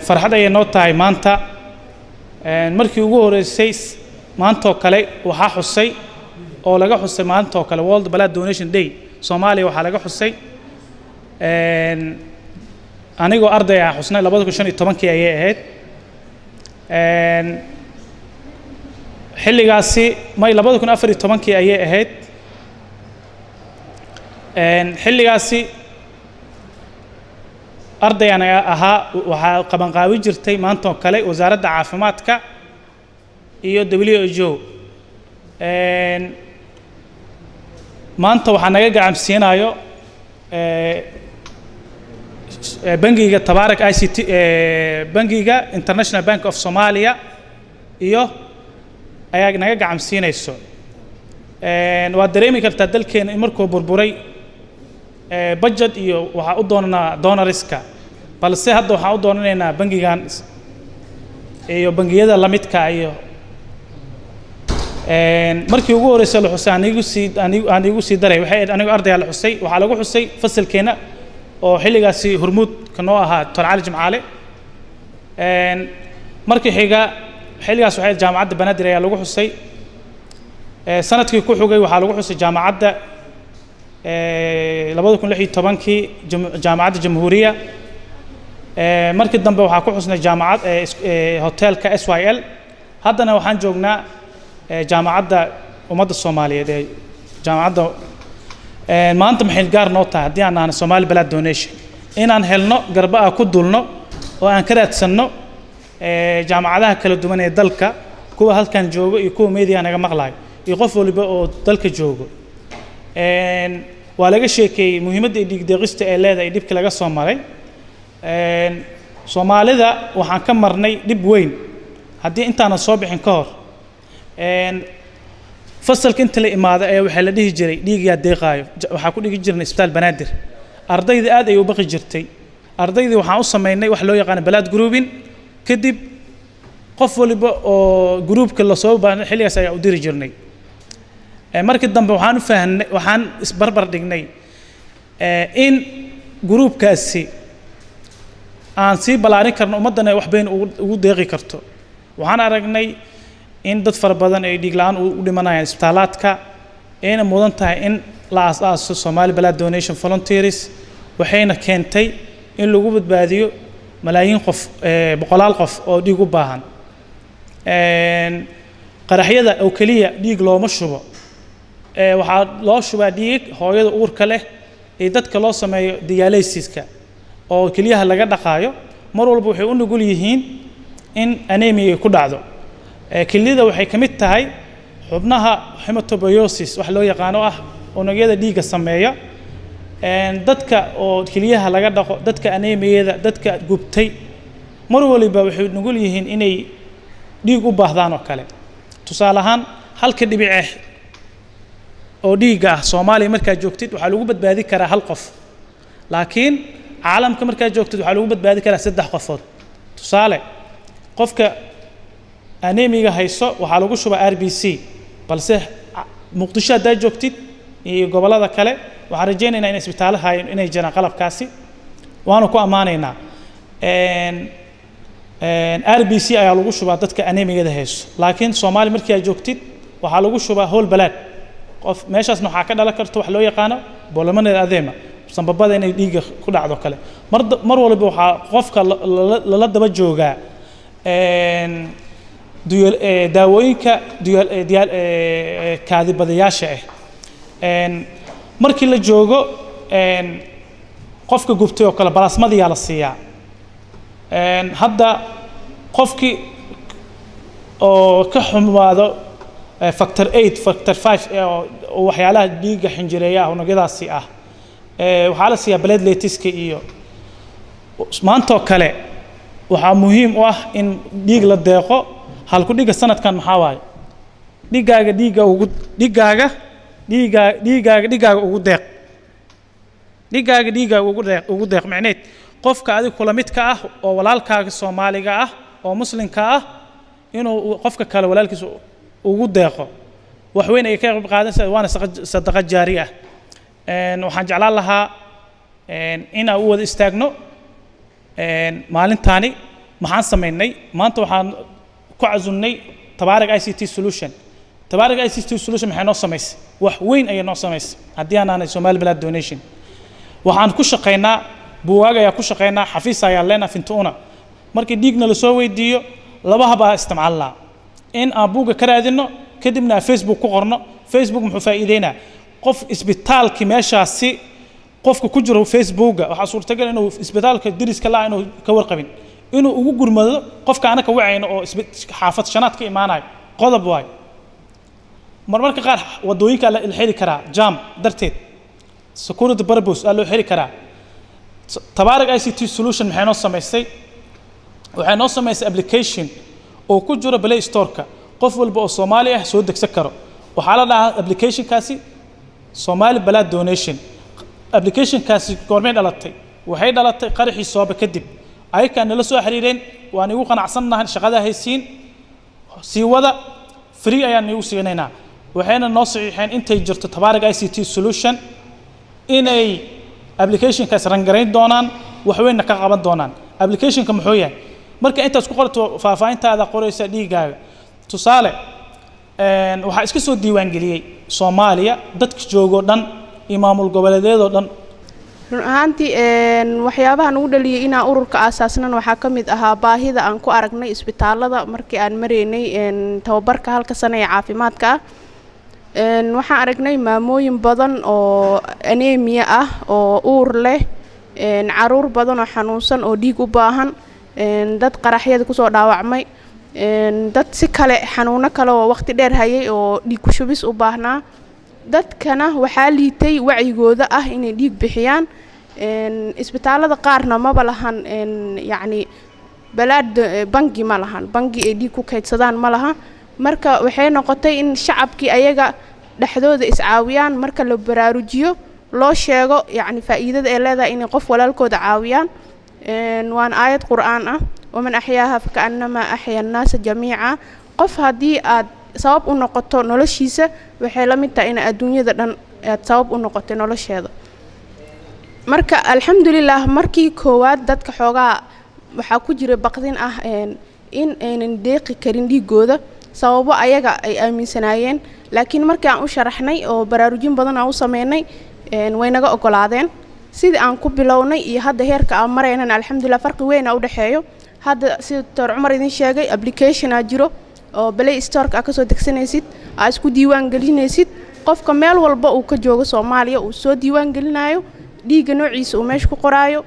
farxad ay noo tahay maanta markii ugu horeysay maanta kale waxa xusay oo laga xusay maanta kale World Blood Donation Day Soomaaliya waxa laga xusay anigoo arday ah xusnay 2015 ayay ahayd xilligaasi may 2014 ayay ahayd xilligaasi arday anaga ahaa waxa qaban qaawi jirtay maanta kale wasaaradda caafimaadka iyo WHO maanta waxa naga gacansiinayo bangiga Tabarak ICT bangiga International Bank of Somalia iyo ayaa naga gacansiinayso waa dareemi kartaa dalkeena markuu burburay budget iyo waxa u doonana donoriska balse hadda waxa u doonanaynaa bangigan iyo bangiyada la midka iyo markii ugu horeysay la xusay anigu sii daray waxay anigu arday la xusay waxa lagu xusay fasalkeena oo xilligaasi hormuud ka noo ahaa Tolcali Jimcaale markii xiga xilligaas waxay jaamacadda Banaadir ayaa lagu xusay sanadkii ku xigay waxa lagu xusay jaamacadda 2016 jaamacadda Jamhuuriya markii dambe waxa ku xusnay jaamacad hotelka SYL haddana waxaan joognaa jaamacadda ummadda Soomaaliyeed jaamacadda maanta maxay gaar noo tahay hadii aan nahay Somali Blood Donation inaan helno garbaha ku dulno oo aan ka raadsanno jaamacadaha kala duwan ee dalka kuwa halkan jooga iyo kuwa media naga maqlay iyo qof waliba oo dalka joogo waa laga sheekay muhiimadda dhiig deeqista ee leedahay dibka laga soo maray Soomaalida waxaan ka marnay dib weyn hadii intaana soo bixin ka hor fasalka inta la imaado ee waxa la dhihi jiray dhiiga deeqaayo waxa ku dhigi jirnay isbitaal Banaadir ardayda aad ay u baqi jirtay ardayda waxaan u sameeynay wax loo yaqaan blood grouping kadib qof waliba oo groupka la soo baahan xilligaas ayaa u diri jirnay markii dambe waxaan u fahanay waxaan isbarbar dhignay in groupkaasi aan si balaarin karno ummadana wax been ugu deeqi karto waxaan aragnay in dad fara badan ay dhiig la'aan u dhimanayaan isbitaalaadka ayna mudan tahay in la aasaso Somali Blood Donation Volunteers waxayna keentay in lagu badbaadiyo malaayiin qof boqolaal qof oo dhiig u baahan qaraxyada oo kaliya dhiig looma shubo waxa loo shubaa dhiig hooyada uurka leh ee dadka loo sameeyo dialysiska oo kaliyaha laga dhaqaayo mar walba waxay u nugul yihiin in anemia ku dhacdo kelida waxay kamid tahay xubnaha hematopoiesis wax loo yaqaan oo ah unugyada dhiiga sameeya dadka oo kaliyaha laga dhaqo dadka anemiyada dadka gubtay mar waliba waxay nugul yihiin inay dhiig u baahdaan oo kale tusaale ahaan halka dhibic oo dhiiga Soomaaliya marka joogtid waxa lagu badbaadi karaa hal qof laakiin caalamka marka joogtid waxa lagu badbaadi karaa 3 qofood tusaale qofka anemia hayso waxa lagu shubaa RBC balse Muqdisho hadda joogtid iyo gobolada kale waxa rajaynaynaa in isbitaalaha inay jiraan qalabkaasi waana ku amaanaynaa RBC ayaa lagu shubaa dadka anemiyada hayso laakiin Soomaali markii ay joogtid waxa lagu shubaa whole blood qof meeshaas waxa ka dhalan karto wax loo yaqaan pulmonary edema sanbabada inay dhiiga ku dhacdo kale mar walba waxa qofka la daba jooga daawooyinka kaadibadayaasha markii la joogo qofka gubtay oo kale balasmadiya la siiyaa hadda qofkii oo ka xumaado factor 8 factor 5 oo waxyaalaha dhiiga xinjireeya unugyadaasi ah waxa la siiyaa plateletska iyo maanta kale waxa muhiim u ah in dhiig la deeqo halku dhiga sanadkan maxaa waay dhiigaaga ugu deeq macneed qofka adiga kula midka ah oo walaalkaaga Soomaaliga ah oo muslimka ah inuu qofka kale walaalkiisa ugu deeqo wax weyn ay ka qayb qaadanaysaa waana sadaqa jaari ah waxaan jeclaan lahaa in aan u wada istaagno maalintaani maxaan sameynay maanta waxaan ku casunnay Tabaarak ICT Solution Tabaarak ICT Solution maxay noo sameysay wax weyn ayay noo sameysay haddii aanay Somaliland Donation waxaan ku shaqeynaa buugaag ayaa ku shaqeynaa xafiis ayaa leenahay Fintuuna markii dhiigna la soo weydiiyo laba haba isticmaalnaa in aan buuga ka raadino kadibna Facebook ku qorno Facebook muxuu faa'iideynaa qof isbitaalki meeshaasi qofka ku jiro Facebooka waxa suurtagal inuu isbitaalka diriska la inuu ka warqabin inuu ugu gurmado qofka anaka wacayno oo xaafad shanaad ka imaanay qodob waay marmarka qaar wadooyinka la xiri karaa jam darteed security purpose loo xiri karaa Tabaarak ICT Solution maxay noo sameysay waxay noo sameysay application oo ku jiro Play Store-ka qof walba oo Soomaali ah soo degsan karo waxa la dhahaa application kaasi Somaliland Donation application kaasi goormeen dhalatay waxay dhalatay qaraxii sooba kadib ayka nala soo xiriireen waan igu qanacsanahay shaqada haysiin si wada free ayaan igu siinaynaa waxayna noo saxiixeen intay jirto Tabaarak ICT Solution inay application kaas rangareyn doonaan wax weyn ka qaban doonaan application ka muxuu yahay marka intaas ku qorto faafayntaada qoraysa dhiigaaga tusaale waxa iska soo diiwaan galiyay Soomaaliya dadka joogo dhan maamul goboleedyada dhan run ahaantii waxyaabaha nagu dhaliyay inaan ururka aasaasnan waxa ka mid ahaa baahida aan ku aragnay isbitaalada markii aan mareynay tababarka halka sano ee caafimaadka waxaan aragnay maamooyin badan oo anemia ah oo uur leh caruur badan oo xanuunsan oo dhiig u baahan dad qaraxyada ku soo dhaawacmay dad si kale xanuuno kale oo waqti dheer hayay oo dhiig ku shubis u baahnaa dadkana waxaa liitay wacyigooda ah inay dhiig bixiyaan isbitaalada qaarna maba lahan yacni balaad bangi ma lahan bangi ay dhiig ku kaydsadaan ma laha marka waxay noqotay in shacabkii ayaga dhexdooda iscaawiyaan marka la baraarujiyo loo sheego yacni faa'iidada ay leedahay inay qof walaalkooda caawiyaan waan aayad qur'aan ah waman axyaaha fakaannama axya annaasa jamiica qof haddii aad sabab u noqoto noloshiisa waxay la mid tahay in adduunyada dhan aad sabab u noqotay nolosheeda marka alxamdulillaah markii koowaad dadka xoogaa waxaa ku jira baqdin ah in aynan deeqi karin dhiigooda sababo ayaga ay aaminsanaayeen laakiin markii aan u sharaxnay oo baraarujin badan aan u sameynay way naga ogolaadeen sidii aan ku bilownay iyo hadda heerka aan maraynan alxamdulillaah farqi weyn u dhaxeeyo hadda sida Dr. Cumar idin sheegay application aa jiro oo Play Store-ka ka soo degsanaysid aad isku diiwaan gelinaysid qofka meel walba uu ka joogo Soomaaliya uu soo diiwaan gelinayo dhiiga noociisa uu meesha ku qoraayo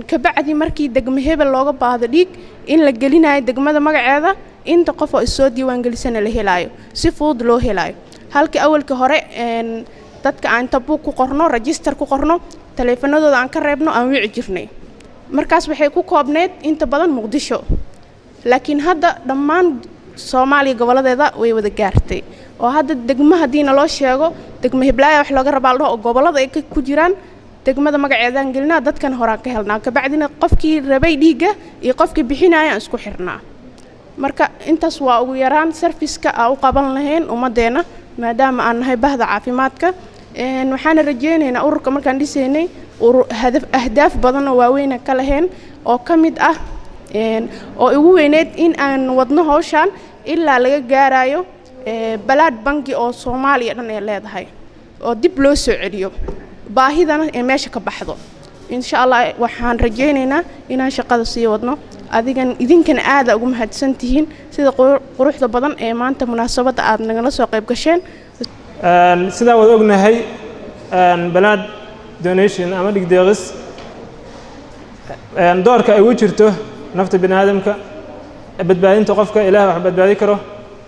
ka bacdi markii degmo hebel looga baahdo dhiig in la gelinayo degmada magaceeda inta qof oo soo diiwaan gelisana la helayo si fudud loo helayo halka awalka hore dadka aan tabu ku qorno register ku qorno taleefanadooda aan ka reebno aan wici jirnay markaas waxay ku koobneed inta badan Muqdisho laakiin hadda dhammaan Soomaaliya goboladeeda way wada gaartay oo hadda degmo hadiina loo sheego degmo Hiblaayo wax looga rabaa oo gobolada ay ku jiraan degmada magaceedan gelina dadkan hore ka helnaa ka bacdina qofkii rabay dhiiga iyo qofkii bixinaya isku xirnaa marka intaas waa ugu yaraan service-ka aan u qaban lahayn umadeena maadaama aan nahay bahda caafimaadka waxaan rajeynaynaa ururka markaan dhisaynay ahdaaf badan oo waaweyn ka lahayn oo ka mid ah oo ugu weyneed in aan wadno hawshan ilaa laga gaarayo balaad bangi oo Soomaaliya dhan ay leedahay oo dib loo soo celiyo baahidana ee meesha ka baxdo insha Allah waxaan rajeynaynaa inaan shaqada sii wadno idinkana aad ugu mahadsantihiin sida quruxda badan ee maanta munaasabada aad nagala soo qayb gasheen sida wada ognahay balaad donation ama dhiig deeqis doorka ay u jirto nafta bini'aadamka badbaadinta qofka Ilaahay wax badbaadi karo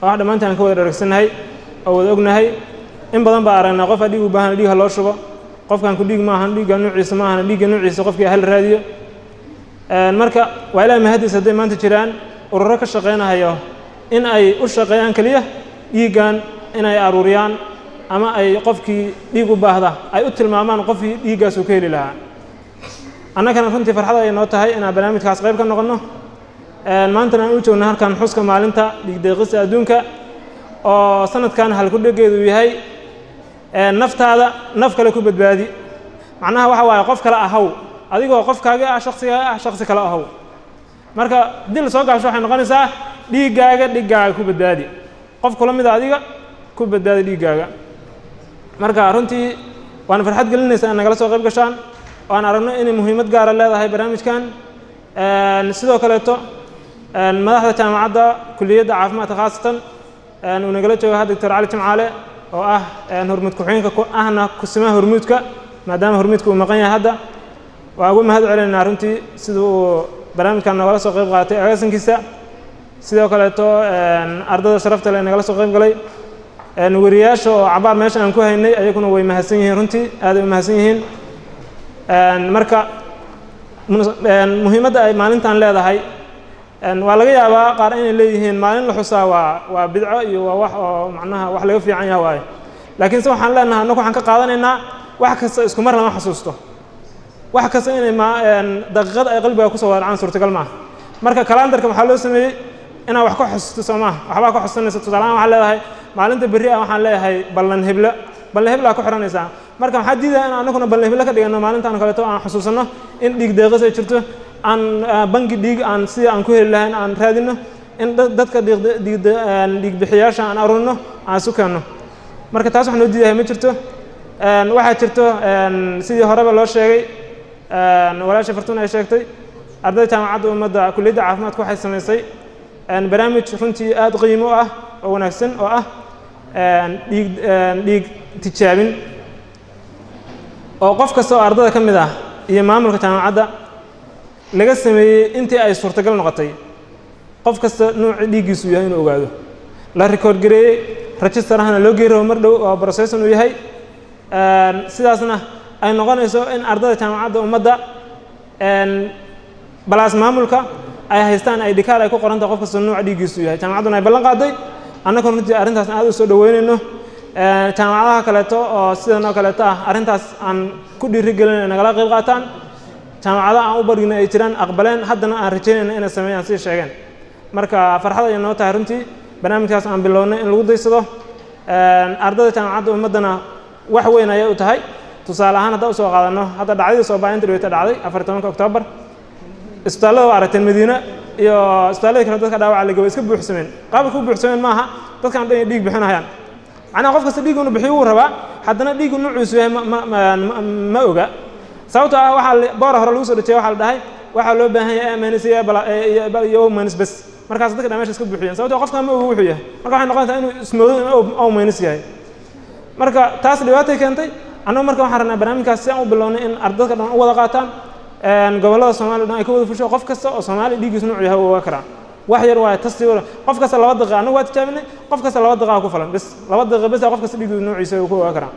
wax dhamaantaan ka wada dhargsanahay oo wada ognahay in badan baa aragnaa qof dhiig u baahan dhiig loo shubo qofkan ku dhiig ma ahan dhiig nuuciisa ma ahan dhiig nuuciisa qofkii hal raadiyo marka waa Ilaahay mahadiis haday maanta jiraan ururo ka shaqeynayo in ay u shaqeeyaan kaliya dhiigan in ay aruuriyaan ama ay qofkii dhiig u baahda ay u tilmaamaan qofkii dhiigaas uu ka heli lahaa annagana runtii farxad ay noo tahay in aan barnaamijkaas qayb ka noqono maanta aan u joogno halkan xuska maalinta dhiig deeqista adduunka oo sanadkan hal ku dhageedu yahay naftaada naf kale ku badbaadi macnaha waxa waaye qof kale ahaw adigoo qofkaaga ah shakhsi kale ahow marka haddii la soo gaabsho waxay noqonaysaa dhiiggaaga ku badbaadi qof kula mid a adiga ku badbaadi dhiiggaaga marka runtii waana farxad gelinaysaa in nagala soo qayb gashaan oo aan aragno inay muhiimad gaara leedahay barnaamijkan sidoo kaleeto madaxda jaamacadda kulliyadda caafimaadka khaasatan uu nagala joogo hadda doctor cali jimcaale oo ah hormuud ku-xigeenka ahna kusimaha hormuudka maadaama hormuudka uu maqan yahay hadda waa ugu mahad celinaynaa runtii sida uu barnaamijkan nagala soo qayb qaatay agaasankiisa sidoo kaleeto ardada sharafta leh nagala soo qayb galay wariyaasha oo cabaar meesha aan ku haynay ayaguna way mahadsan yihiin runtii aad ay u mahadsan yihiin marka muhiimadda ay maalintan leedahay waa laga yaabaa qaar inay leeyihiin maalin la xusaa waa bidco iyo waa wax oo macnaha wax laga fiican yahay waaye laakiin se waxaan leenahay annagu waxaan ka qaadanaynaa wax kasta isku mar lama xasuusto wax kasta inay daqiiqad ay qalbiga ku soo wadacaan suurtagal maaha marka kalandarka waxaa loo sameeyey inaad wax ka xusuusto soo maaha waxbaa ka xusuusanaysa tusaalahaan waxaan leedahay maalinta berri ah waxaan leeyahay ballan hebla ku xiranaysaa marka waxaa diidaya in annaguna ballan hebla ka dhigano maalintaan kaleeto aan xusuusanno in dhiig deeqis ay jirto aan bangi dhiig aan sidii aan ku heli lahayn aan raadino in dadka dhiig bixiyaasha aan aruurino aan isu keenno marka taas wax noo diidahay ma jirto waxaa jirto sidii horeba loo sheegay walaasha fartuun ay sheegtay ardayda jaamacadda ummadda kulliyadda caafimaadka waxay samaysay barnaamij runtii aad qiimo ah oo wanaagsan oo ah dhiig tijaabin oo qof kasta oo ardada ka mid ah iyo maamulka jaamacadda laga sameeyey intii ay suurtagal noqotay qof kasta nuuca dhiiggiisu yahay inuu ogaado la record gareeyey register ahna loo geey rabo mar dhow oo procession uu yahay sidaasna ay noqonayso in ardada jaamacadda ummadda balaas maamulka ay haystaan ay dhikaar ay ku qorantahay qof kasta nuuca dhiiggiisu yahay jaamacadduna ay ballan qaaday annaguna runtii arrintaas aad u soo dhaweynayno jaamacadaha kaleeto oo sidan oo kaleeto ah arrintaas aan ku dhiirigelinay nagala qayb qaataan jaamacadaha aan u bargina ay jiraan aqbaleen haddana aan rajaynayna inay sameeyaan sii sheegeen marka farxad ayay noo tahay runtii barnaamijkaas aan bilownay in lagu daysado ardada jaamacadda ummaddana wax weyn ayay u tahay tusaale ahaan haddaan usoo qaadanno hadda dhacdadii soo baahinta dhaweyta dhacday 14 Oktoobar isbitaallada waa aragteen Madiina iyo isbitaalladii kale dadka dhaawaca la gabay iska buuxsameen qaabka ku buuxsameen maaha dadkan dhan dhiig bixinayaan macnaha qof kasta dhiig inuu bixiyo wuu rabaa haddana dhiigu nuuciisu yahay ma oga sababtoo ah waxaa boora hore lagu soo dhajiyay waxaa la dhahay waxaa loo baahan yahay amanis iyo manis bas markaas dadka dhan meesha iska buuxiyeen sababtoo qofka ma oga wuxuu yahay marka waxay noqonaysaa inuu ismoodo inuu manis yahay marka taas dhibaatay keentay annagu marka waxaan rabnaa barnaamijkaas si aan u bilownay in ardadka dhan u wada qaataan gobollada Soomaaliya dhan ay ka wada fusho qof kasta oo Soomaali dhiiggiisu nuuc yahay waa karaa wax yar waa tasti qof kasta 2 daqiiqo anagu waa tijaabinay qof kasta 2 daqiiqo ku filan bas 2 daqiiqo bas qof kasta dhiiggiisu nuuciisa uu ku waa karaa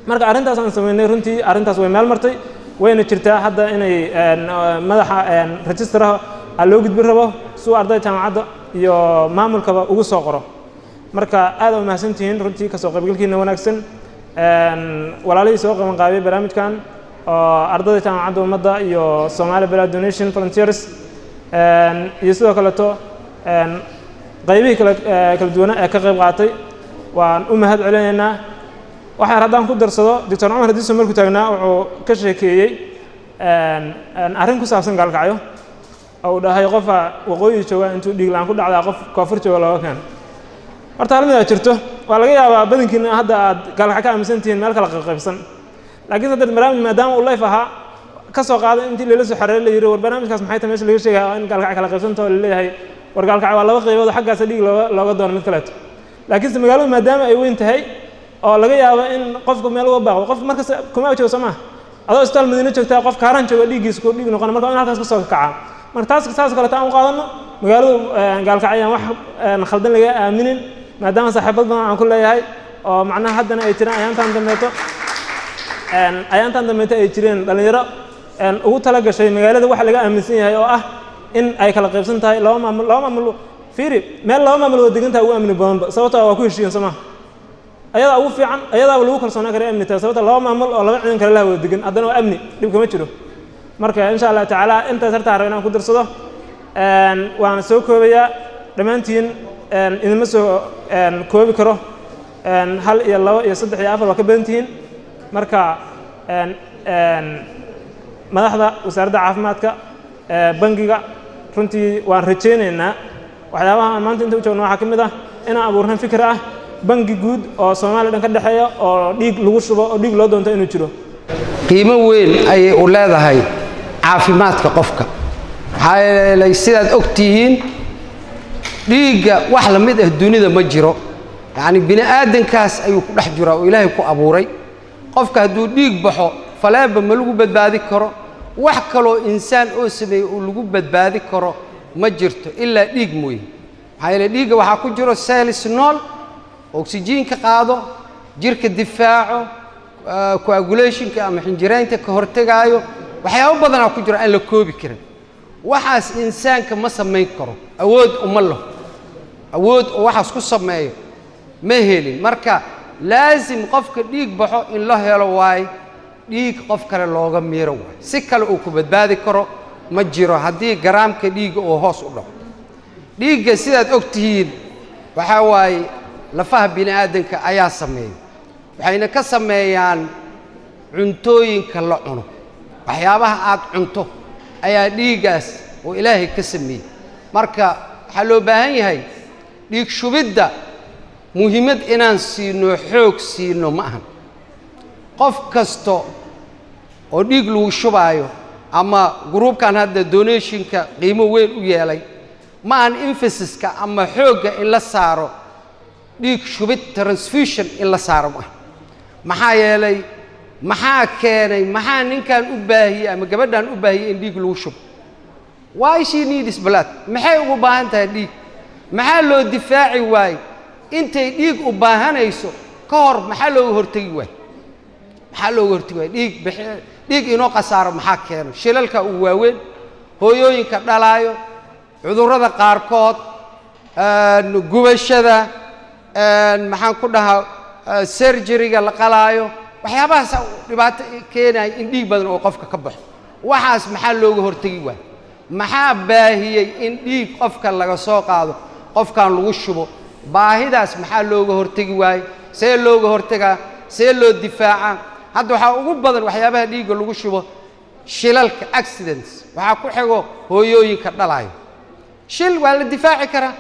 marka arrintaas aan sameynay runtii arrintaas way meel martay wayna jirtaa hadda inay madaxa registraha loo gudbin rabo suu ardayda jaamacadda iyo maamulkaba ugu soo qoro marka aad u mahadsantihiin runtii ka soo qaybgalkiina wanaagsan walaalihii soo qaban qaabay barnaamijkan oo ardayda jaamacadda ummadda iyo Somali Blood Donation Volunteers iyo sidoo kaleeto qaybihii kala duwan ee ka qayb qaatay waan u mahad celinaynaa waxaan haddaan ku darsado Dr. Cumar Hadiso markuu taagnaa wuxuu ka sheekeeyey arrin ku saabsan gaalkacyo oo uu dhahay qofa waqooyi jooga intuu dhiig la'aan ku dhacdaa qof koonfur jooga looga keen horta hal mid jirto waa laga yaabaa badankiina hadda aad gaalkacyo ka aaminsan tihiin meel kala qaybsan laakiin hadda barnaamij maadaama uu live ahaa ka soo qaaday intii leela soo xareeray la yiri war barnaamijkaas maxay tahay meesha laga sheegay in gaalkacyo kala qaybsanto la leeyahay war gaalkacyo waa laba qaybood xaggaas dhiig looga doono mid kale laakiin magaalada maadaama ay weyn tahay oo laga yaabo in qofku meel uga baaqdo qof markaas kuma joogo Soomaa adoo isbitaal Madiina joogtaa qof kaaran jooga dhiiggiisa ku dhiig noqon marka in halkaas ka soo kaca marka taas kale taan u qaadano magaalada gaalkacyo wax khaldan laga aaminin maadaama saaxiibad badan aan ku leeyahay oo macnaha haddana ay jiraan ayaantan dambeeto ay jireen dhalinyaro ugu tala gashay magaalada wax laga aaminsan yahay oo ah in ay kala qaybsan tahay laba maamul fiiri meel laba maamul wada degan tahay ugu amni badan sababtoo ah waa ku heshiiyeen Soomaa ayada ugu fiican ayada lagu kalsoonaan karo amni tahay sababtoo laba maamul oo laba ciidan kale la wada degan haddana waa amni dib kama jiro marka insha Allah taala inta sarta rabnaa ku darsado waan soo koobayaa dhamaantiin idinma soo koobi karo 1 iyo 2 iyo 3 iyo 4 waa ka badan tihiin marka madaxda wasaaradda caafimaadka bangiga runtii waan rajaynaynaa waxyaabaha aan maanta inta u joogno waxaa ka mid ah inaan abuurno fikir ah bangi guud oo Soomaaliya dhan ka dhaxeeya oo dhiig lagu shubo oo dhiig loo doonto inuu jiro qiimo weyn ayay u leedahay caafimaadka qofka maxaa yeelay sidaad ogtihiin dhiigga wax la mid ah dunida ma jiro yani bini aadankaas ayuu ku dhex jiraa oo ilaahay ku abuuray qofka hadduu dhiig baxo faleeba ma lagu badbaadi karo wax kaloo insaan oo sameeyo oo lagu badbaadi karo ma jirto ilaa dhiig mooye maxaa yeelay dhiigga waxaa ku jiro cells nool oxygen-ka qaado jirka difaaco coagulationka ama xinjiraynta ka hortagaayo waxyaabo badanaa ku jiro aan la koobi karin waxaas insaanka ma samayn karo awood uma laho awood oo waxaas ku sameeyo ma helin marka laazim qofka dhiig baxo in la helo waaye dhiig qof kale looga miiro waaye si kale uu ku badbaadi karo ma jiro haddii garaamka dhiigga oo hoos u dhaco dhiigga sidaad ogtihiin waxaa waaye lafaha bini aadanka ayaa sameeya waxayna ka sameeyaan cuntooyinka la cuno waxyaabaha aad cunto ayaa dhiiggaas oo ilaahay ka sameeyey marka waxaa loo baahan yahay dhiig shubidda muhiimad inaan siino xoog siino ma ahan qof kasto oo dhiig lagu shubaayo ama gruubkan hadda donationka qiimo weyn u yeelay ma aan emphasis-ka ama xoogga in la saaro dhiig shubid transfusion in la saaro ma maxaa yeelay maxaa keenay maxaa ninkan u baahiyay ama gabadhan u baahiyay in dhiig lagu shubo why she needs blood maxay ugu baahan tahay dhiig maxaa loo difaaci waay intay dhiig u baahanayso ka hor maxaa looga hortagi waay dhiig inoo qasaaro maxaa keeno shilalka uu waaweyn hooyooyinka dhalaayo cudurrada qaarkood gubashada maxaan ku dhahaa surgery-ga la qalaayo waxyaabahaas dhibaato keenaya in dhiig badan oo qofka ka baxo waxaas maxaa looga hortagi waay maxaa baahiyey in dhiig qofka laga soo qaado qofkan lagu shubo baahidaas maxaa looga hortagi waay see looga hortagaa see loo difaaca hadda waxaa ugu badan waxyaabaha dhiigga lagu shubo shilalka accidents waxaa ku xigo hooyooyinka dhalaayo shil waa la difaaci karaa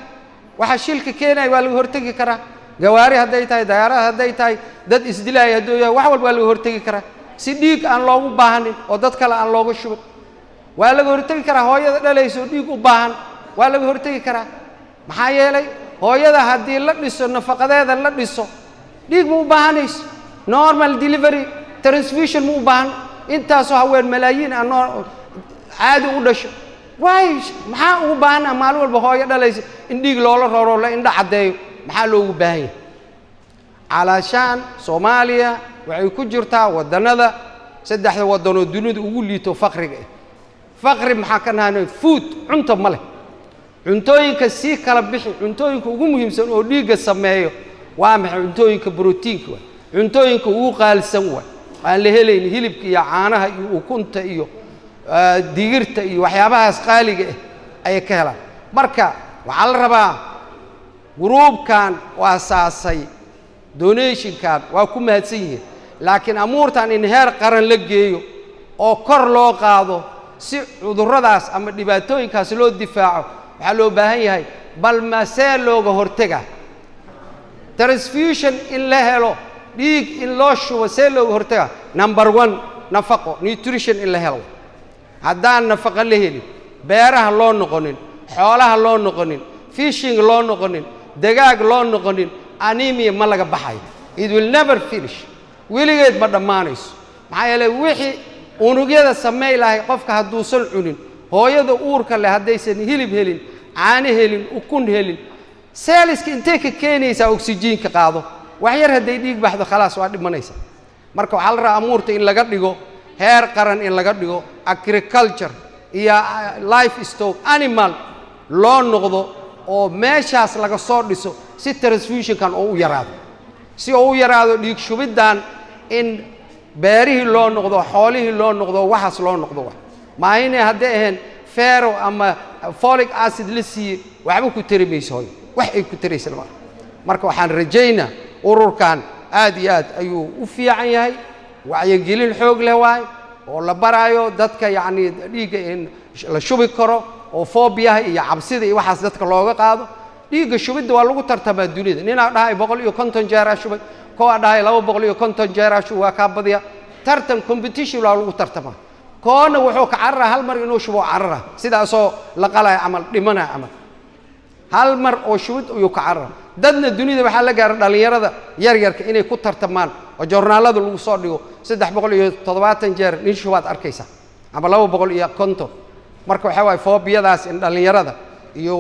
waxa shilka keenaya waa laga hortagi karaa gawaari hadday tahay dayaarad hadday tahay dad isdilaaya hadduu yahay wax walba waa laga hortagi karaa si dhiig aan loogu baahanin oo dad kale aan looga shubin waa laga hortagi karaa hooyada dhalayso dhiig u baahan waa laga hortagi karaa maxaa yeelay hooyada haddii la dhiso nafaqadeeda la dhiso dhiig ma u baahanayso normal delivery transfusion ma u baahan intaasoo haween malaayiin aan caadi u dhasho waay maxaa ugu baahan maalin walba hooyo dhalayso in dhiig loola roro la indha caddeeyo maxaa loogu baahan yahay calaashaan Soomaaliya waxay ku jirtaa wadannada saddexda waddanoo dunida ugu liito faqriga faqri maxaa ka nahanay food cunto ma leh cuntooyinka si kala bixi cuntooyinka ugu muhiimsan oo dhiigga sameeyo waa maxay cuntooyinka borotiinka waa cuntooyinka ugu qaalsan waa aan la helayn hilibka iyo caanaha iyo ukunta iyo digirta iyo waxyaabahaas qaaliga ah ay ka helaan marka waxa la rabaa gruubkan waa saasay donationkan waa ku mahadsan yihiin laakiin amuurtan in heer qaran la geeyo oo kor loo qaado si cudurradaas ama dhibaatooyinkaas loo difaaco waxaa loo baahan yahay bal ma see looga hortaga transfusion in la helo dhiig in loo shubo see looga hortaga number 1 nafaqo nutrition in la helo haddaan nafaqo la helin beeraha loo noqonin xoolaha loo noqonin fishing loo noqonin dagaag loo noqonin anemia ma laga baxayo it will never finish weligeed ma dhammaanayso maxaa yeelay wixii unugyada sameey lahay qofka hadduusan cunin hooyada uurka leh haddaysan hilib helin caano helin ukun helin seeliska intee ka keenaysaa oxygen-ka qaado wax yar hadday dhiig baxdo khalaas waa dhimanaysa marka waxaa la rabaa amuurta in laga dhigo heer qaran in laga dhigo agriculture iyo livestock animal loo noqdo oo meeshaas laga soo dhiso si transfusion-kan oo u yaraado si oo u yaraado dhiig shubiddan in beerihii loo noqdo xoolihii loo noqdo waxaas loo noqdo maayne hadday ahayn ferro ama folic acid la siiyey waxba ku tari mayso hooyo wax ay ku taraysa lama marka waxaan rajaynaa ururkan aad iyo aad ayuu u fiican yahay wacyigelin xoog leh waay oo la baraayo dadka yacni dhiigga in la shubi karo oo foobiyaha iyo cabsida iyo waxaas dadka looga qaado dhiigga shubidda waa lagu tartamaa dunida ninaa dhahay 150 jeer shubay koo dhahay 250 jeer shubay waa ka badiya tartan competition waa lagu tartamaa koona wuxuu ka carraa hal mar inuu shubo carraa sidaasoo la qalay amal dhimana amal hal mar oo shubid uu ka carraa dadna dunida waxa la gaaray dhalinyarada yar yarka inay ku tartamaan oo joornaalada lagu soo dhigo 370 jeer nin shubaad arkaysa ama 250 marka waxa way foobiyadaas in dhalinyarada iyo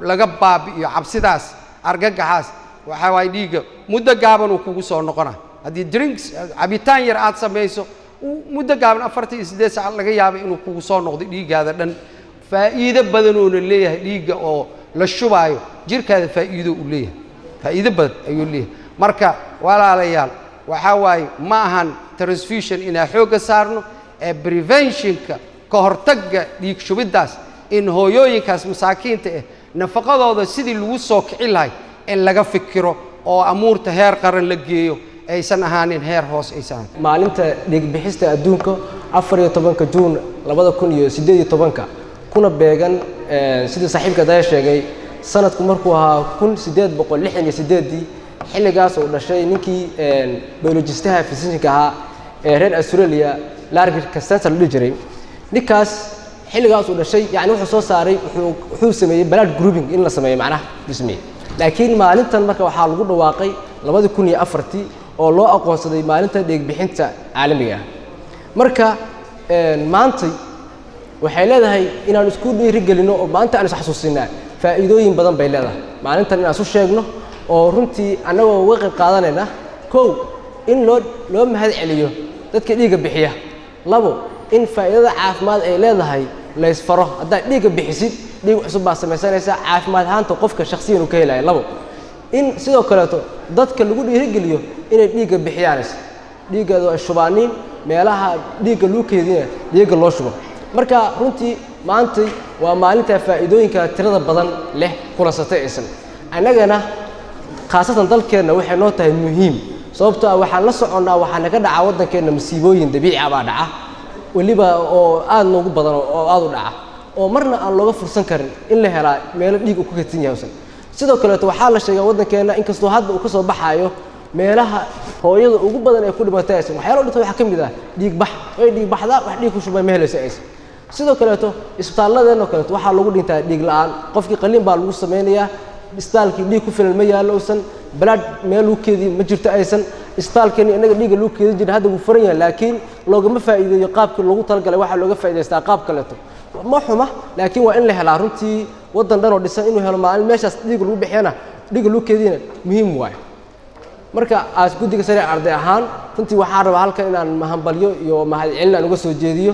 laga baabi'iyo cabsidaas argagaxaas waxa way dhiiga muddo gaaban uu kugu soo noqona hadii drinks cabitaan yar aad sameeyso muddo gaaban 48 saac laga yaabo inuu kugu soo noqdo dhiigaada dhan faa'iido badan oo leeyahay dhiiga oo la shubaayo jirkaada faa'iido u leeyahay faa'iido badan ayuu leeyahay marka walaalayaal waxa way ma ahan transfusion ina xooga saarno ee preventionka ka hortagga dhiig shubidaas in hooyooyinkaas masaakiinta ah nafaqadooda sidii lagu soo kici lahay in laga fikiro oo amuurta heer qaran la geeyo aysan ahaanin heer hoos aysan maalinta dhiig bixista adduunka 14 Juun 2018 kuna beegan sidii saaxiibka daya sheegay sanadku markuu ahaa 1868 xilligaas oo dhashay ninkii biologistaha physicianka ahaa ee reer Australia Larry Costanza la jiray ninkaas xilligaas uu dhashay yani wuxuu soo saaray wuxuu sameeyay blood grouping in la sameeyo macnaha dhismay laakiin maalintan marka waxa lagu dhawaaqay 2004 oo loo aqoonsaday maalinta dhiig bixinta caalamiga marka maanta waxay leedahay inaan isku dhiirigelino oo maanta aan is xasuusinaa faa'iidooyin badan bay leedahay maalintan inaan soo sheegno oo runtii anagoo uga qayb qaadanayna koow in loo mahad celiyo dadka dhiiga bixiya labo in faa'iidada caafimaad ay leedahay la isfaro hadda dhiiga bixisid dhiig cusub baa samaysanaysa caafimaad ahaanta qofka shakhsiyan uu ka helayo labo in sidoo kale dadka lagu dhiirigeliyo inay dhiiga bixiyaan dhiigada ay shubaaniin meelaha dhiiga loo keedina dhiiga loo shubo marka runtii maanta waa maalinta faa'iidooyinka tirada badan leh kulansatay aysan anagana khaasatan dalkeena waxay noo tahay muhiim sababtoo ah waxaan la soconaa waxa naga dhaca wadankeena masiibooyin dabiici ah baa dhaca waliba oo aad noogu badan oo aad u dhaca oo marna aan looga fursan karin in la helaa meel dhiig uu ku katin yahay sidoo kale waxaa la sheegay wadankeena inkastoo hadda uu ka soo baxayo meelaha hooyada ugu badan ee ku dhimatay waxyaalo dhintay waxa kamid ah dhiig bax way dhiig baxda wax dhiig ku shubay meelaysa aysan sidoo kale isbitaalladeena kale waxa lagu dhintaa dhiig la'aan qofkii qalliin baa lagu sameeyaa isbitaalkii dhiig ku filan ma yaalowsan blood meel uu keedin ma jirto aysan isbitaalkani inaga dhiiga loo keedin jiray hadda uu furan yahay laakiin loogama faa'iideeyo qaabkii loogu talagalay waxa looga faa'iideystaa qaab kale ma xuma laakiin waa in la helaa runtii wadan dhan oo dhisan inuu helo maalin meeshaas dhiig lagu bixiyana dhiig loo keedina muhiim waay marka aas guddiga sare arday ahaan runtii waxaan rabaa halkan inaan mahambalyo iyo mahad celin aan uga soo jeediyo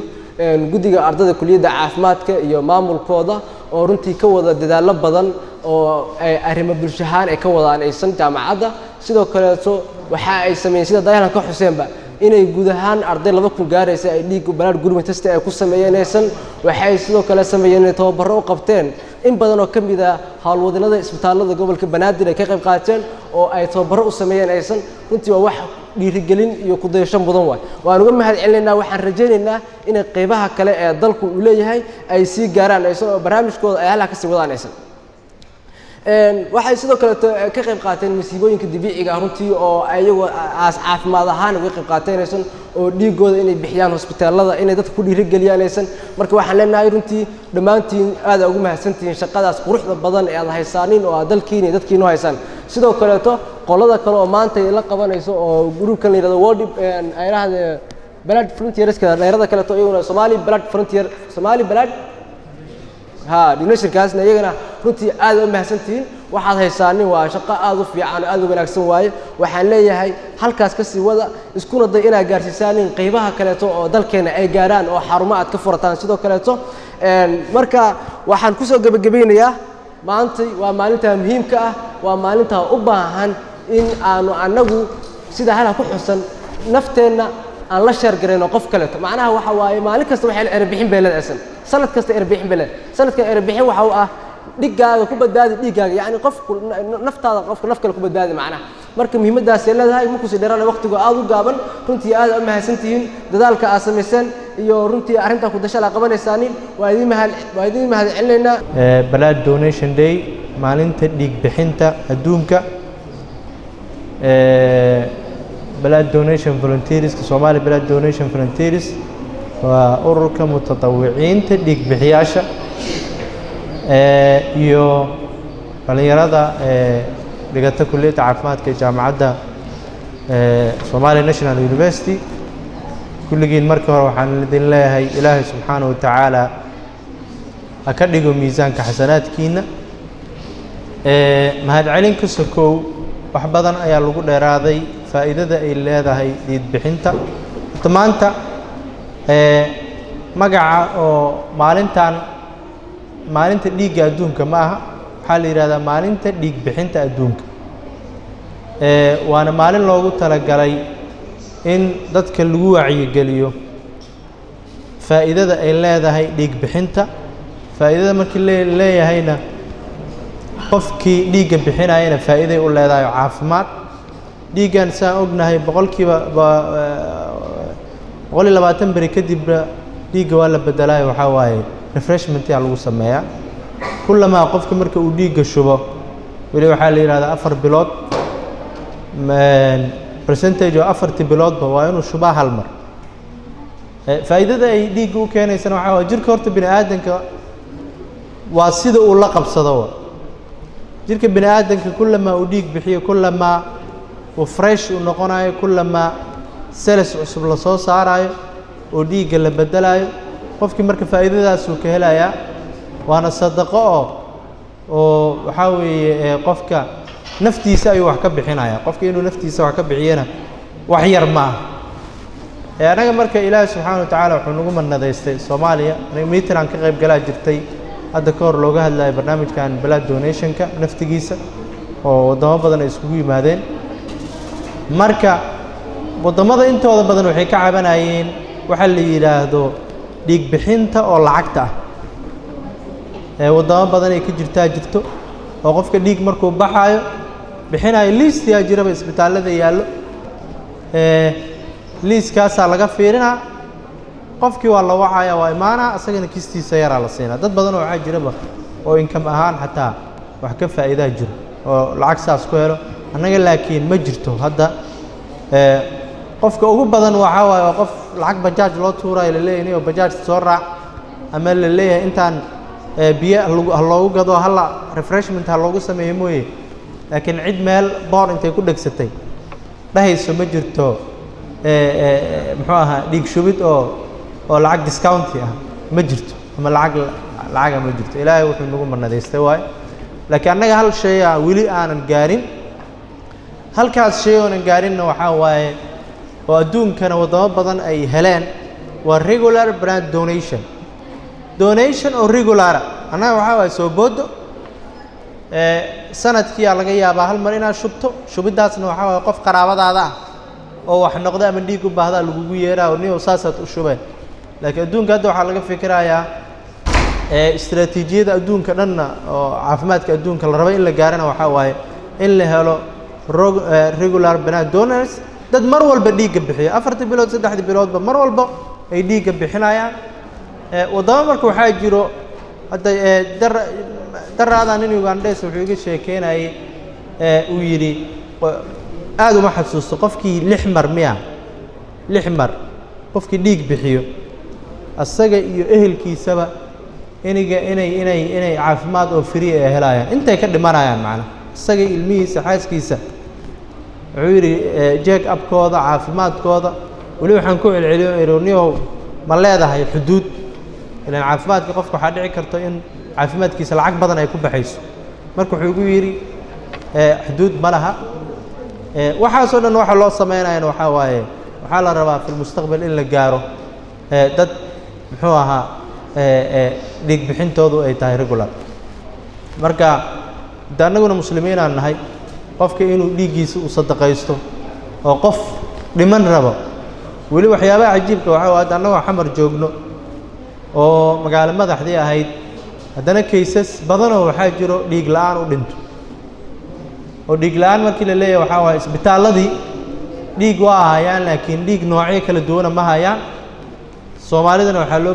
guddiga ardayda kulliyadda caafimaadka iyo maamulkooda oo runtii ka wada dadaalo badan oo ay arrimo bulsho ahaan ay ka wadaan aysan jaamacadda sidoo kale waxa ay sameeyeen sida daylan ka xuseenba inay guud ahaan arday 2,000 gaaraysa ay dhiig blood grouping test ay ku sameeyeen waxay sidoo kale sameeyeen tababaro u qabteen in badan oo kamid ah hawlwadeenada isbitaalada gobolka Banaadir ay ka qayb qaateen oo ay tababaro u sameeyeen runtii waa wax dhiirigelin iyo ku dayasho mudan waan uga mahad celinaynaa waxaan rajaynaynaa in qaybaha kale ee dalku uu leeyahay ay sii gaaraan oo barnaamijkooda ay halka ka sii wadaan waxay sidoo kale ka qayb qaateen masiibooyinka dabiiciga runtii oo ayagu aas caafimaad ahaan uga qayb qaateen oo dhiigooda inay bixiyaan hospitaalada inay dadka ku dhiirigeliyaan marka waxaan leenahay runtii dhamaantiin aad ugu mahadsantihiin shaqadaas quruxda badan ee aad haysaanin oo dalkiina dadkiina haysaan sidoo kale qolada kale oo maanta la qabanayso oo groupkan la yiraahdo World ay raahdo Blood Frontiers ka dheerada kale iyaguna Somali Blood Frontier Somali Blood donation-kaasna iyagana runtii aad u mahadsantihiin waxaad haysaanin waa shaqo aad u fiican aad u wanaagsan waaye waxaan leeyahay halkaas ka sii wada iskuna day inaa gaarsiisaanin qaybaha kale oo dalkeena ay gaaraan oo xarumo aad ka furataan sidoo kale marka waxaan ku soo gabagabeynayaa maanta waa maalinta muhiimka ah waa maalinta u baahan in aanu anagu sida halka ku xusan nafteena aan la share gareyno qof kale macnaha waxa waaye maalin kasta waxay erbixin beeladaysan sanad kasta erbixin beelad sanadka erbixin waxa uu ah dhigaaga ku badbaadi dhigaaga yani qof naftaada qofka naf kale ku badbaadi macnaha marka muhiimadaas ay leedahay ma ku sii dheeraan waqtigu aad u gaaban runtii aad u mahadsantihiin dadaalka aad samayseen iyo runtii arrinta ku dashala qabanaysaani waa idin mahad celinaynaa blood donation day maalinta dhiig bixinta adduunka blood donation volunteers Somali blood donation volunteers waa ururka mutatawiciinta dhiig bixiyaasha iyo dhalinyarada dhigata kulliyadda caafimaadka ee jaamacadda Somali National University kulligiin markii hore waxaan idin leeyahay Ilaahay subxaanahu wa ta'ala ha ka dhigo miisaanka xasanaadkiina mahad celin ka sokow wax badan ayaa lagu dheeraaday faa'iidada ay leedahay dhiig bixinta maanta magaca oo maalinta dhiigga adduunka ma aha waxaa la yidhahdaa maalinta dhiig bixinta adduunka waana maalin loogu talagalay in dadka lagu wacyigeliyo faa'iidada ay leedahay dhiig bixinta faa'iidada markii leeyahayna qofkii dhiigga bixinayana faa'iiday u leedahay caafimaad dhiiggan saan ognahay boqolkiiba 120 bari kadibna dhiigga waa la bedelayo waxaa waaye refreshment yaa lagu sameeyaa kullamaa qofka marka uu dhiigga shubo weli waxaa la yidhahdaa 4 bilood percentage oo 4 biloodba waa inuu shubaa hal mar faa'iidada ay dhiigga u keenaysana waxaa waaye jirka horta bini aadanka waa sida uu la qabsado jirka bini aadanka kullamaa uu dhiig bixiyo kullamaa uu fresh u noqonayo kullamaa cells cusub la soo saarayo oo dhiigga la bedelayo qofkii marka faa'iidadaas uu ka helayaa waana sadaqo oo waxaa weeye qofka naftiisa ayuu wax ka bixinayaa qofka inuu naftiisa wax ka bixiyana wax yar ma aha anaga marka Ilaahay subxaanahu wa ta'ala wuxuu nagu manadaystay Soomaaliya meeting aan ka qayb galaa jirtay hadda ka hor looga hadlayo barnaamijkan blood donation-ka naftigiisa oo wadamo badan ay isugu yimaadeen marka wadamada intooda badan waxay ka cabanayeen waxa la yiraahdo dhiig bixinta oo lacagta wadamo badan ay ka jirto oo qofka dhiig markuu baxayo bixinayo list yaa jiraba isbitaalada yaallo liiskaas laga fiirinaa qofkii waa la wacaya waa imaana asagana kistiisa yar la siinaa dad badan oo waxa jiraba oo income ahaan xataa wax ka faa'iido jiro oo lacag saas ku helo anaga laakiin ma jirto hadda qofka ugu badan waxa waaye qof lacag bajaaj loo tuuray leeyahay oo bajaaj soo raac ama leeyahay intaan biyo loogu gado hala refreshment loogu sameeyo mooyee laakiin cid meel boor intay ku dhagsatay dhahayso ma jirto muxuu ahaa dhiig shubid oo lacag discount ah ma jirto ama lacag ma jirto Ilaahay wuxuu nagu manadaystay waay laakiin anaga hal shay wili aanan gaarin halkaas shay oonan gaarinna waxa waaye oo adduunkana wadamo badan ay heleen waa regular blood donation oo regular anaga waxa waaye soo boodo sanadkii laga yaabaa hal mar inaad shubto shubidaasna waxa waaye qof qaraabadaada ah oo wax noqdo ama dhiig u baahda lagu yeeraa oo niyo saasaad u shubeen laakiin adduunka hadda waxa laga fikirayaa istiraatiijiyada adduunka dhanna oo caafimaadka adduunka la rabo in la gaarana waxa waaye in la helo regular blood donors dad mar walba dhiigga bixiyo 4 bilood 3 biloodba mar walba ay dhiigga bixinayaan wadamo marka waxaa jiro hadda daraadan in Uganda wuxuu iga sheekeynayay uu yiri aad uma xasuusto qofkii 6 mar qofkii dhiig bixiyo asaga iyo ehelkiisaba inay caafimaad oo free ah helayaan intay ka dhimanayaan macna asaga ilmihiisa xaaskiisa wuxuu yiri check up kooda caafimaadkooda wali waxaan ku celceliyo ironiyo ma leedahay xuduud ilaan caafimaadka qofka waxa dhici karto in caafimaadkiisa lacag badan ay ku baxayso marka wuxuu ugu yiri xuduud ma laha waxaas oo dhan waxa loo sameeyay waxa waaye waxa la rabaa fil mustaqbal in la gaaro dad muxuu ahaa dhiig bixintoodu ay tahay regular marka danaguna muslimiin aan nahay qofka inuu dhiigiisa u sadaqaysto oo qof dhiman rabo wali waxyaabaha cajiibka waxa waa annagu xamar joogno oo magaalo madaxdii ahayd haddana cases badan oo waxa jiro dhiig la'aan u dhinto oo dhiig la'aan markii la leeyahay waxaa waaye isbitaalladii dhiig waa hayaan laakiin dhiig noocyo kala duwana ma hayaan soomaalidana waxaa loo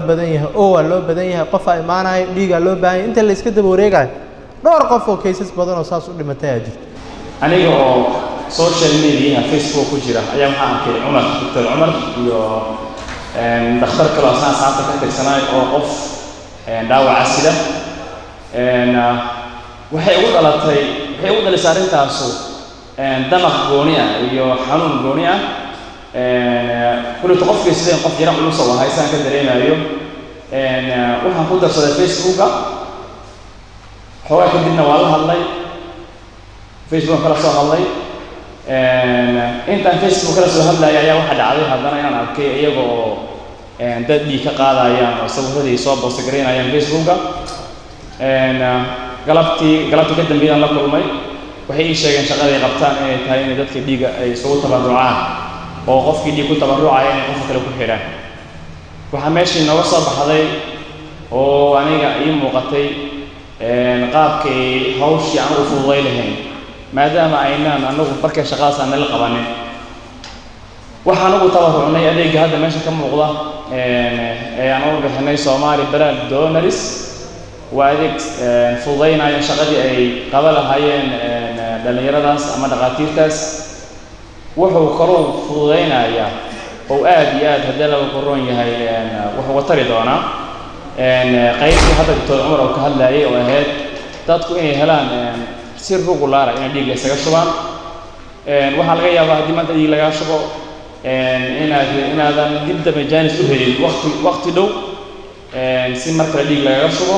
badan yahay oo waa loo badan yahay qofaa imaanayo dhiigaa loo baahan yahay inta la iska daba wareegayo dhowr qof oo kaysas badan oo saas u dhimatay aa jirto aniga oo social media Facebook ku jira ayaa waxaan arkay Cumar Dr. Cumar iyo dhakhtar kale oo saanta ka tirsanay oo qof dhaawac sida waxay ugu dhalisay arintaasu damaq gooni ah iyo xanuun gooni ah kullu qofkii sideen qof yara culus oo haysan ka dareemayo waxaan ku darsaday Facebooka xoogaa kadibna waa la hadlay Facebook kala soo hadlay intaan Facebook kala soo hadlay ayaa waxa dhacday haddana inaan arkay iyagoo dad dhiig ka qaadayaan oo sawiradii soo post gareynayaan Facebooka galabtii ka dambeeyaan la kulmay waxay ii sheegeen shaqada ay qabtaan inay tahay in dadka dhiiga ay isugu tabarucaan oo qofkii dhiig ku tabarucaya inay qof kale ku xiraan waxa meeshii nooga soo baxday oo aniga ii muuqatay qaabkii hawshii aan u fududay lahayn maadaama aynaan anagu markay shaqadaas aan la qabanin waxaan ugu tabarucnay adeega hadda meesha ka muuqda aan ugu bixinay Somali Blood Donors waa adeeg fududaynaya shaqadii ay qaban lahaayeen dhalinyaradaas ama dhaqaatiirtaas wuxuu kaloo fududaynaya oo aad iyo aad hadda laga qoron yahay wuxuu watari doonaa qaybtii hadda Dr. Cumar oo ka hadlayay oo ahayd dadku inay helaan si regular ah in dhiig isaga shubaan waxa laga yaabaa haddii maanta dhiig laga shubo inaadan dib dambe jaanis u helin waqti dhow si marka dhiig laga shubo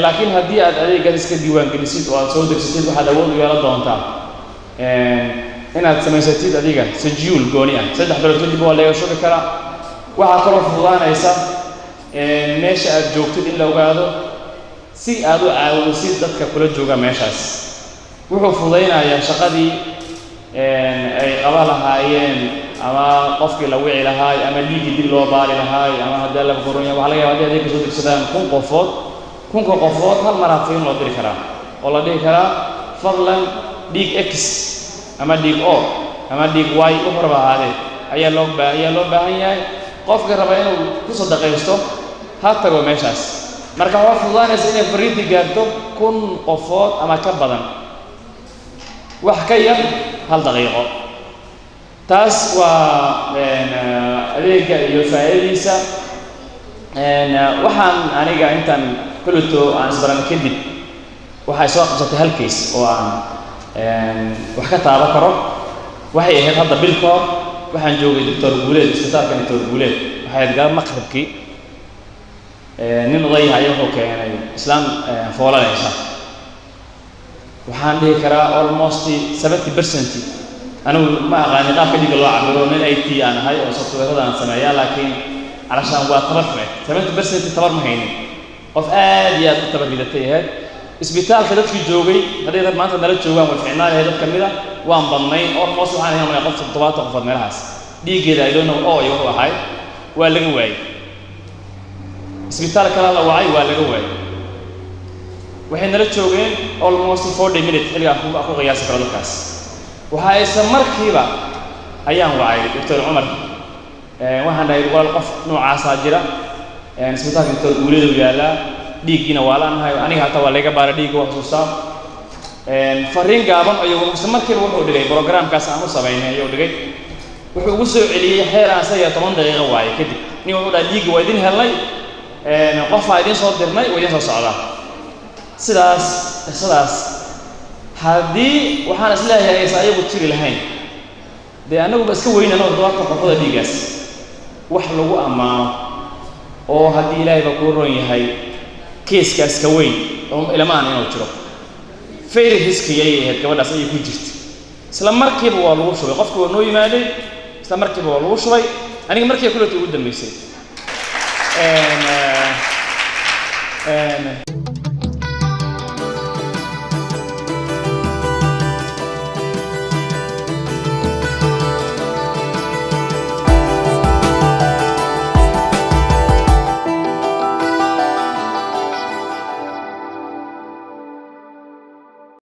laakiin haddii aad adeegaas iska diiwaan gelisid oo aad soo degsatid waxaad awood u yeelan doontaa inaad samaysatid adiga sajiul gooni ah 3 bilood kadib waa laga shubi karaa waxaa kaloo fududaanaysa meesha aad joogtid in la ogaado si aad u caawisid dadka kula jooga meeshaas wuxuu fududaynayaa shaqadii ay qaban lahaayeen ama qofkii la wici lahaay ama dhiigii dib loo baari lahaay ama haddii la qoran yahay waxa laga yaabaa haddii adeeg soo degsadaan kun qofood hal mar aad loo diri karaa oo la dhihi karaa fadlan dhiig X ama dhiig O ama dhiig Y u horbaahade ayaa loo baahan yahay qofka raba inuu ku soo dhaqaysto ha tago meeshaas marka waa fududaanaysa inay fariinti gaarto 1000 qofood ama ka badan wax ka yar hal daqiiqo taas waa adeega iyo faa'iidadiisa waxaan aniga intaan kulto aan isbaran kadib waxay soo qabsatay hal case oo aan wax ka taaban karo waxay ahayd hadda bil ka hor waxaan joogay Dr. Guuleed isbitaalka Dr. Guuleed waxay gaar maqribkii nin oday ayaa wuxuu keenay islaan foolanaysa waxaan dhihi karaa almost 70% anigu ma aqaan qaabka dhiigga loo cabiro nin IT aan ahay oo software-da aan sameeyaa laakiin علشان واترفع 70% تبر مهيني قف يا تبر بيدته هاد اسبيتال كذا في جوجي هذا ما أنت نرد جوجا وفعنا هذا كميرا وان ضمنين أو مصر عنها من قصة الطبات وقفت مرهاس دي كذا يدونه يروح هاي ولا جواي اسبيتال كلا لا وعي ولا جواي وحين نرد جوجين almost 40 minutes اللي أخو قياس كلا كاس وهاي سمر كيبا أيام وعي دكتور عمر waxaan dhahay wal qof noocaas jira isbitaalka Dr. Guuleed u yaala dhiigina waa laanahay aniga hata waa laga baara dhiig wax soo saar fariin gaaban ayuu markii wuxuu dhigay programkaas aan u sameeynay ayuu dhigay wuxuu ugu soo celiyay xeer aan 10 daqiiqo waaye kadib nin wuxuu dhahay dhiig waa idin helnay qof aan idin soo dirnay oo idin soo socda sidaas haddii waxaan isleeyahay ay ayagu tiri lahayn de anagu bas ka weynana doorka qofada dhiigaas wax lagu amaano oo haddii Ilaahay ba ku roon yahay kiiskaas ka weyn oo ilmaan inuu jiro feeri hiskiyay gabadhaas ay ku jirtay isla markiiba waa lagu shubay qofku waa noo yimaaday isla markiiba waa lagu shubay aniga markii kulatu ugu dambeysay